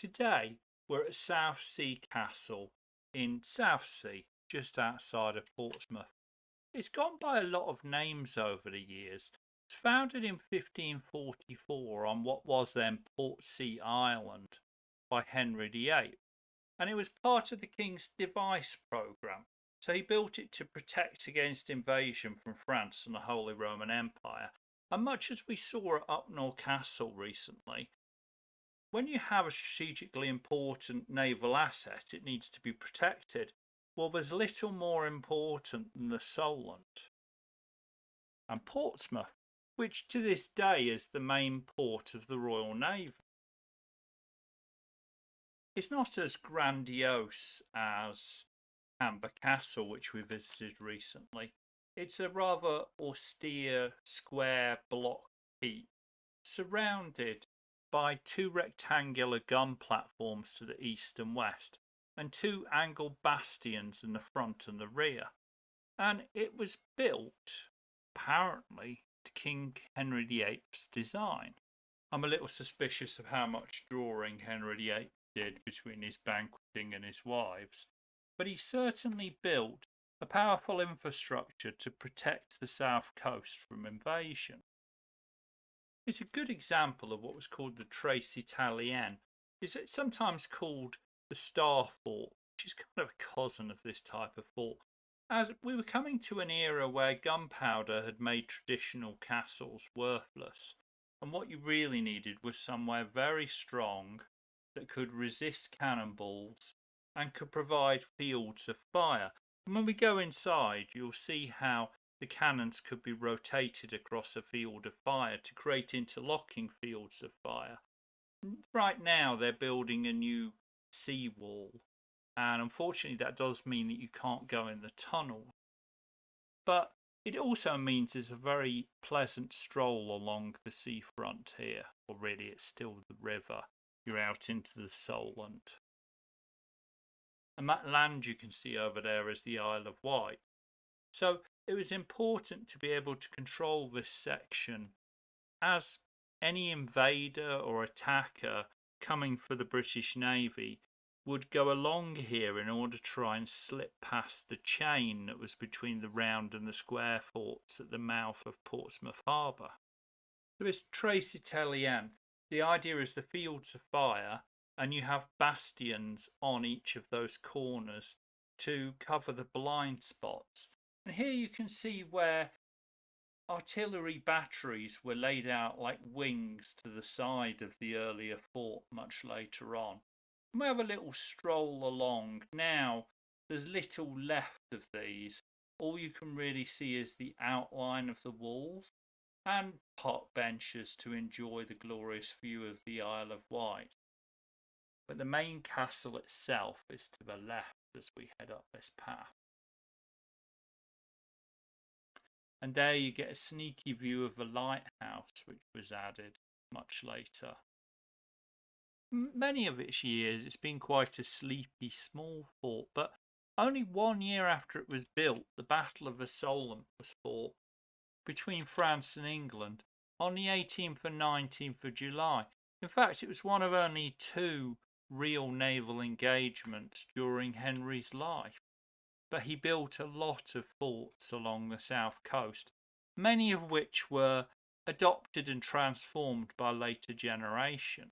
Today, we're at Southsea Castle in Southsea, just outside of Portsmouth. It's gone by a lot of names over the years. It's founded in 1544 on what was then Portsea Island by Henry VIII, and it was part of the King's device programme. So he built it to protect against invasion from France and the Holy Roman Empire. And much as we saw at Upnor Castle recently, when you have a strategically important naval asset, it needs to be protected. Well, there's little more important than the Solent and Portsmouth, which to this day is the main port of the Royal Navy. It's not as grandiose as Camber Castle, which we visited recently. It's a rather austere square block keep surrounded by two rectangular gun platforms to the east and west, and two angled bastions in the front and the rear. And it was built, apparently, to King Henry VIII's design. I'm a little suspicious of how much drawing Henry VIII did between his banqueting and his wives, but he certainly built a powerful infrastructure to protect the south coast from invasion. It's a good example of what was called the Trace Italienne. It's sometimes called the Star Fort, which is kind of a cousin of this type of fort, as we were coming to an era where gunpowder had made traditional castles worthless, and what you really needed was somewhere very strong that could resist cannonballs and could provide fields of fire. And when we go inside, you'll see how the cannons could be rotated across a field of fire to create interlocking fields of fire. Right now, they're building a new seawall, and unfortunately, that does mean that you can't go in the tunnel. But it also means there's a very pleasant stroll along the seafront here, or really, it's still the river. You're out into the Solent. And that land you can see over there is the Isle of Wight. So it was important to be able to control this section, as any invader or attacker coming for the British Navy would go along here in order to try and slip past the chain that was between the round and the square forts at the mouth of Portsmouth Harbour. So it's Trace Italienne. The idea is the fields of fire, and you have bastions on each of those corners to cover the blind spots. And here you can see where artillery batteries were laid out like wings to the side of the earlier fort much later on. And we have a little stroll along. Now, there's little left of these. All you can really see is the outline of the walls and park benches to enjoy the glorious view of the Isle of Wight. But the main castle itself is to the left as we head up this path. And there you get a sneaky view of the lighthouse, which was added much later. Many of its years, it's been quite a sleepy, small fort, but only 1 year after it was built, the Battle of the Solent was fought between France and England on the 18th and 19th of July. In fact, it was one of only two real naval engagements during Henry's life. But he built a lot of forts along the south coast, many of which were adopted and transformed by later generations.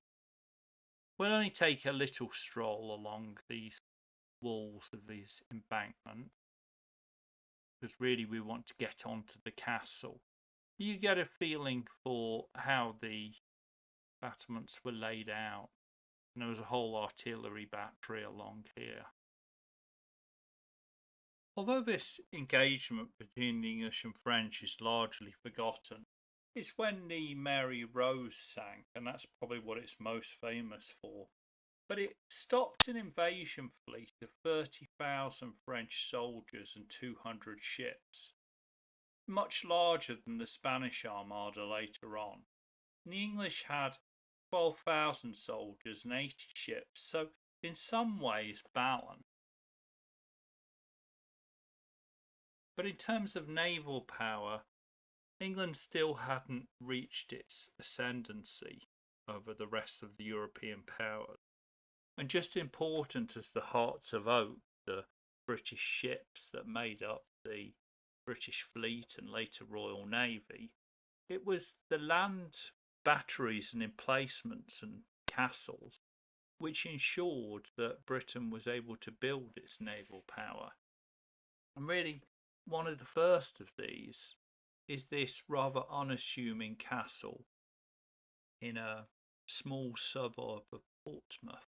We'll only take a little stroll along these walls of these embankments, because really we want to get onto the castle. You get a feeling for how the battlements were laid out. And there was a whole artillery battery along here. Although this engagement between the English and French is largely forgotten, it's when the Mary Rose sank, and that's probably what it's most famous for. But it stopped an invasion fleet of 30,000 French soldiers and 200 ships, much larger than the Spanish Armada later on. And the English had 12,000 soldiers and 80 ships, so in some ways balanced. But in terms of naval power, England still hadn't reached its ascendancy over the rest of the European powers. And just important as the Hearts of Oak, the British ships that made up the British fleet and later Royal Navy, it was the land batteries and emplacements and castles which ensured that Britain was able to build its naval power. And really, one of the first of these is this rather unassuming castle in a small suburb of Portsmouth.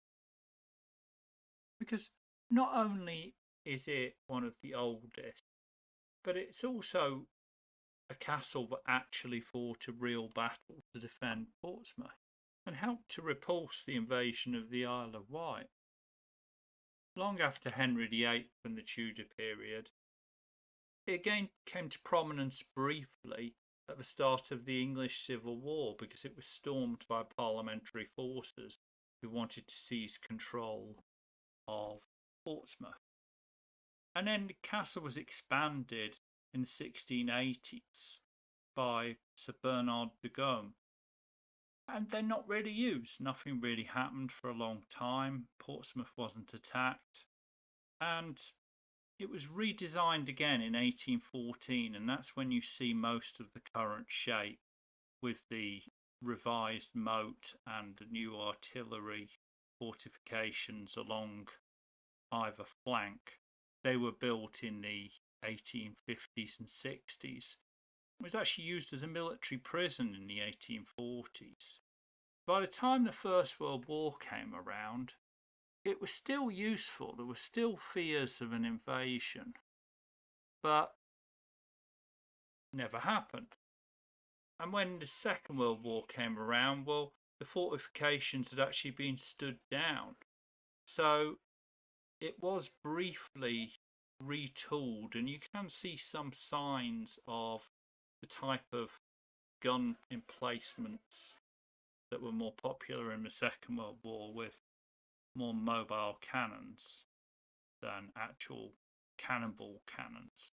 Because not only is it one of the oldest, but it's also a castle that actually fought a real battle to defend Portsmouth and helped to repulse the invasion of the Isle of Wight. Long after Henry VIII and the Tudor period, it again came to prominence briefly at the start of the English Civil War because it was stormed by parliamentary forces who wanted to seize control of Portsmouth. And then the castle was expanded in the 1680s by Sir Bernard de Gaume. And they're not really used. Nothing really happened for a long time. Portsmouth wasn't attacked. And it was redesigned again in 1814, and that's when you see most of the current shape with the revised moat and new artillery fortifications along either flank. They were built in the 1850s and 60s. It was actually used as a military prison in the 1840s. By the time the First World War came around, it was still useful. There were still fears of an invasion, but never happened. And when the Second World War came around, well, the fortifications had actually been stood down. So it was briefly retooled, and you can see some signs of the type of gun emplacements that were more popular in the Second World War, with more mobile cannons than actual cannonball cannons.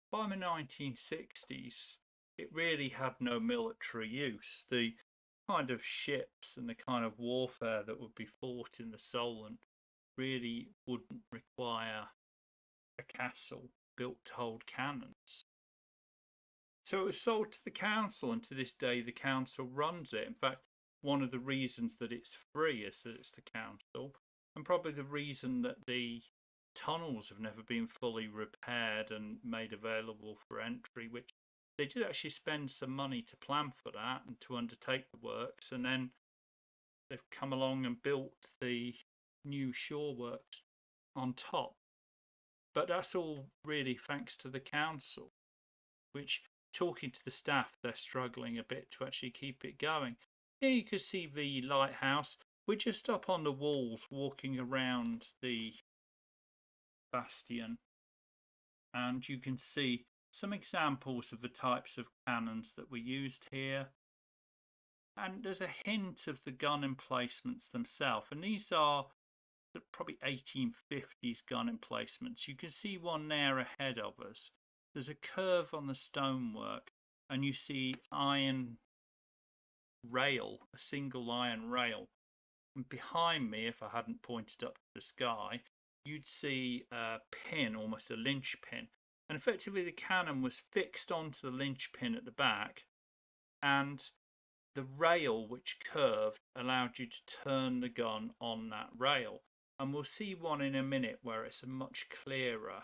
By the 1960s, it really had no military use. The kind of ships and the kind of warfare that would be fought in the Solent really wouldn't require a castle built to hold cannons. So it was sold to the council, and to this day the council runs it. In fact, one of the reasons that it's free is that it's the council, and probably the reason that the tunnels have never been fully repaired and made available for entry, which they did actually spend some money to plan for that and to undertake the works, and then they've come along and built the new shore works on top. But that's all really thanks to the council, which, talking to the staff, they're struggling a bit to actually keep it going. Here you can see the lighthouse. We're just up on the walls walking around the bastion, and you can see some examples of the types of cannons that were used here. And there's a hint of the gun emplacements themselves, and these are probably 1850s gun emplacements. You can see one there ahead of us. There's a curve on the stonework, and you see iron rail, a single iron rail. And behind me, if I hadn't pointed up to the sky, you'd see a pin, almost a linch pin. And effectively the cannon was fixed onto the linch pin at the back, and the rail which curved allowed you to turn the gun on that rail. And we'll see one in a minute where it's a much clearer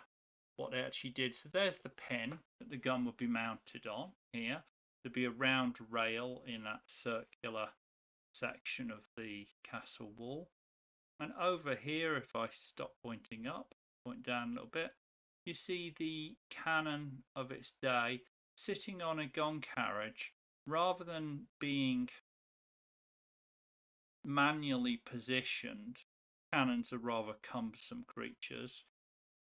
what they actually did. So there's the pin that the gun would be mounted on here. There'd be a round rail in that circular section of the castle wall. And over here, if I stop pointing up, point down a little bit, you see the cannon of its day sitting on a gun carriage. Rather than being manually positioned, cannons are rather cumbersome creatures.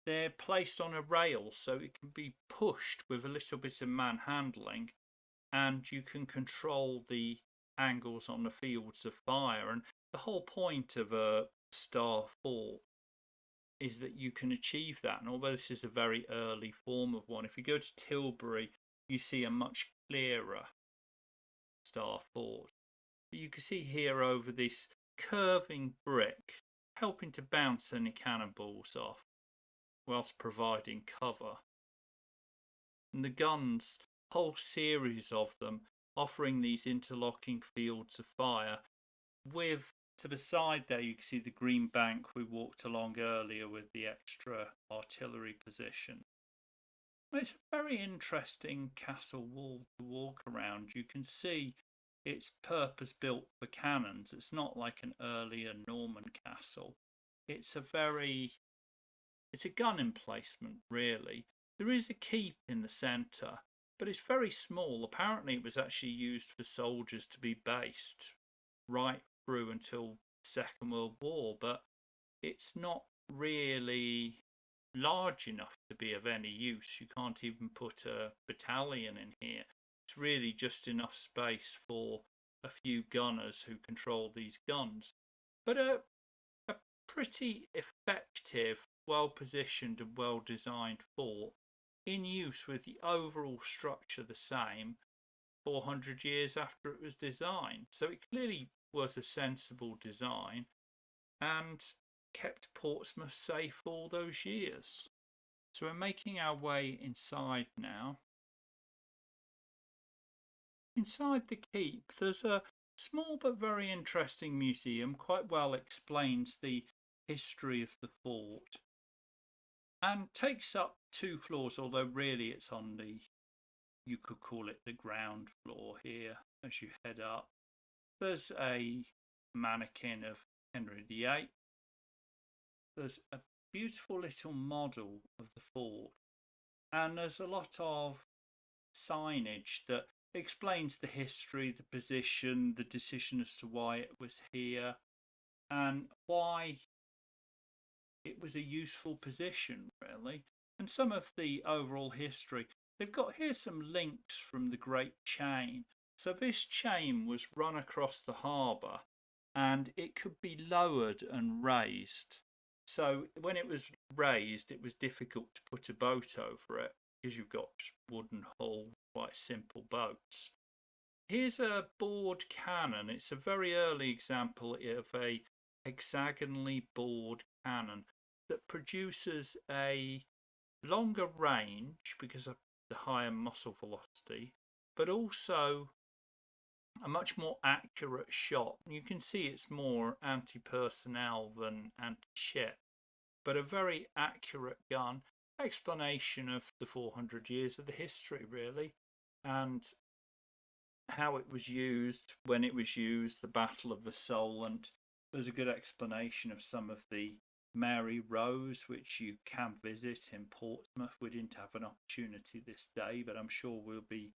They're placed on a rail so it can be pushed with a little bit of manhandling, and you can control the angles on the fields of fire. And the whole point of a star fort is that you can achieve that. And although this is a very early form of one, if you go to Tilbury, you see a much clearer star fort. But you can see here over this curving brick, helping to bounce any cannonballs off whilst providing cover. And the guns, whole series of them, offering these interlocking fields of fire. With to the side there, you can see the green bank we walked along earlier with the extra artillery position. It's a very interesting castle wall to walk around. You can see it's purpose built for cannons. It's not like an earlier Norman castle. It's a gun emplacement, really. There is a keep in the centre, but it's very small. Apparently it was actually used for soldiers to be based right through until the Second World War, but it's not really large enough to be of any use. You can't even put a battalion in here. It's really just enough space for a few gunners who control these guns. But a pretty effective, well positioned and well designed fort in use with the overall structure the same 400 years after it was designed. So it clearly was a sensible design and kept Portsmouth safe all those years. So we're making our way inside now. Inside the keep, there's a small but very interesting museum, quite well explains the history of the fort, and takes up 2 floors, although really it's on the, you could call it the ground floor here as you head up. There's a mannequin of Henry VIII. There's a beautiful little model of the fort, and there's a lot of signage that explains the history, the position, the decision as to why it was here, and why it was a useful position, really, and some of the overall history. They've got here some links from the Great Chain. So this chain was run across the harbour, and it could be lowered and raised. So when it was raised, it was difficult to put a boat over it because you've got just wooden hull, quite simple boats. Here's a bored cannon. It's a very early example of a hexagonally bored cannon that produces a longer range because of the higher muzzle velocity, but also a much more accurate shot. You can see it's more anti-personnel than anti-ship, but a very accurate gun. Explanation of the 400 years of the history, really, and how it was used, when it was used, the Battle of the Solent. There's a good explanation of some of the Mary Rose, which you can visit in Portsmouth. We didn't have an opportunity this day, but I'm sure we'll be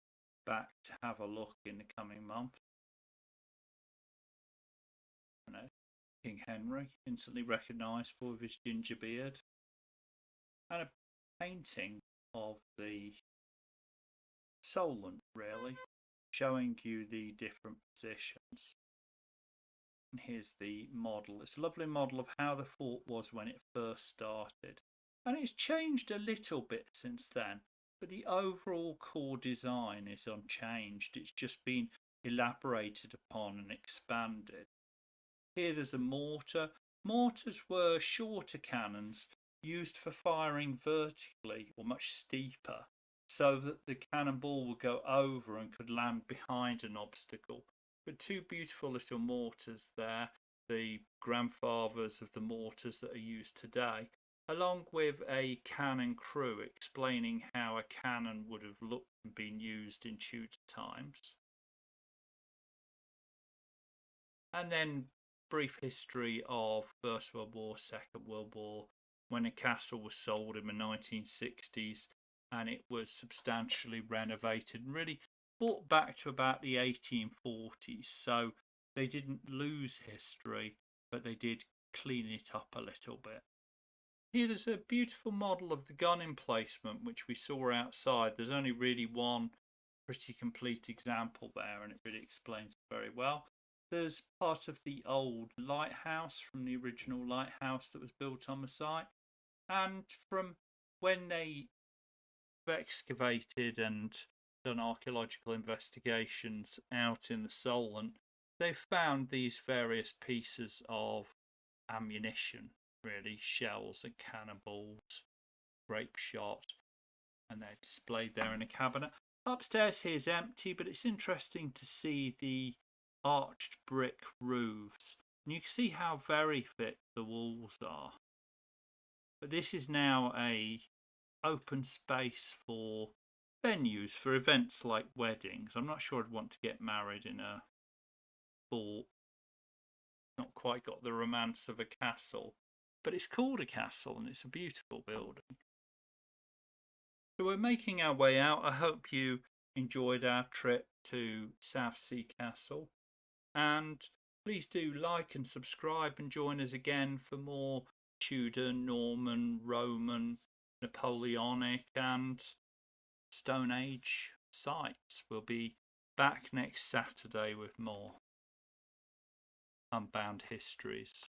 back to have a look in the coming month. King Henry, instantly recognisable with his ginger beard, and a painting of the Solent, really, showing you the different positions. And here's the model. It's a lovely model of how the fort was when it first started, and it's changed a little bit since then, but the overall core design is unchanged. It's just been elaborated upon and expanded. Here there's a mortar. Mortars were shorter cannons used for firing vertically or much steeper, so that the cannonball would go over and could land behind an obstacle. But 2 beautiful little mortars there, the grandfathers of the mortars that are used today, along with a cannon crew explaining how a cannon would have looked and been used in Tudor times. And then brief history of First World War, Second World War, when a castle was sold in the 1960s and it was substantially renovated and really brought back to about the 1840s. So they didn't lose history, but they did clean it up a little bit. Here there's a beautiful model of the gun emplacement which we saw outside. There's only really one pretty complete example there, and it really explains it very well. There's part of the old lighthouse from the original lighthouse that was built on the site, and from when they excavated and done archaeological investigations out in the Solent, they've found these various pieces of ammunition, really, shells and cannonballs, grape shot, and they're displayed there in a cabinet. Upstairs here is empty, but it's interesting to see the arched brick roofs. And you can see how very thick the walls are. But this is now a open space for venues, for events like weddings. I'm not sure I'd want to get married in a full, not quite got the romance of a castle, but it's called a castle and it's a beautiful building. So we're making our way out. I hope you enjoyed our trip to Southsea Castle, and please do like and subscribe and join us again for more Tudor, Norman, Roman, Napoleonic and Stone Age sites. We'll be back next Saturday with more Unbound Histories.